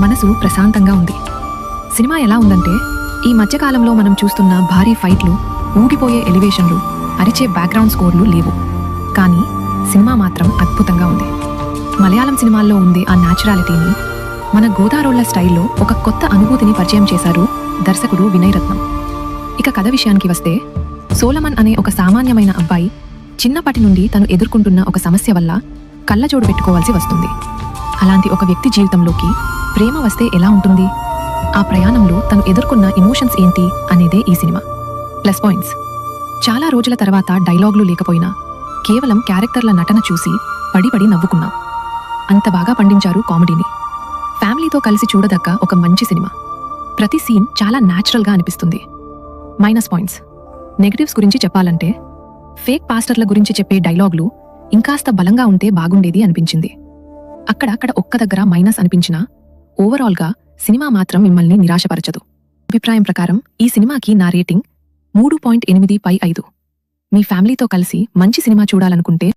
మనసు ప్రశాంతంగా ఉంది. సినిమా ఎలా ఉందంటే, ఈ మధ్యకాలంలో మనం చూస్తున్న భారీ ఫైట్లు, ఊగిపోయే ఎలివేషన్లు, అరిచే బ్యాక్గ్రౌండ్ స్కోర్లు లేవు. కానీ సినిమా మాత్రం అద్భుతంగా ఉంది. మలయాళం సినిమాల్లో ఉంది ఆ న్యాచురాలిటీని మన గోదారోళ్ల స్టైల్లో ఒక కొత్త అనుభూతిని పరిచయం చేశారు దర్శకుడు వినయ్ రత్నం. ఇక కథ విషయానికి వస్తే, సోలమన్ అనే ఒక సామాన్యమైన అబ్బాయి చిన్నప్పటి నుండి తను ఎదుర్కొంటున్న ఒక సమస్య వల్ల కళ్ళజోడు పెట్టుకోవాల్సి వస్తుంది. అలాంటి ఒక వ్యక్తి జీవితంలోకి ప్రేమ వస్తే ఎలా ఉంటుంది, ఆ ప్రయాణంలో తను ఎదుర్కొన్న ఎమోషన్స్ ఏంటి అనేదే ఈ సినిమా ప్లస్ పాయింట్స్. చాలా రోజుల తర్వాత డైలాగులు లేకపోయినా కేవలం క్యారెక్టర్ల నటన చూసి పడి నవ్వుకున్నాం. అంత బాగా పండించారు కామెడీని. ఫ్యామిలీతో కలిసి చూడదగ్గ ఒక మంచి సినిమా. ప్రతి సీన్ చాలా న్యాచురల్గా అనిపిస్తుంది. మైనస్ పాయింట్స్, నెగటివ్స్ గురించి చెప్పాలంటే, ఫేక్ పాస్టర్ల గురించి చెప్పే డైలాగులు ఇంకాస్త బలంగా ఉంటే బాగుండేది అనిపించింది. అక్కడక్కడ ఒక్క దగ్గర మైనస్ అనిపించినా ఓవరాల్గా సినిమా మాత్రం మిమ్మల్ని నిరాశపరచదు. అభిప్రాయం ప్రకారం ఈ సినిమాకి నా రేటింగ్ 3.8/5. మీ ఫ్యామిలీతో కలిసి మంచి సినిమా చూడాలనుకుంటే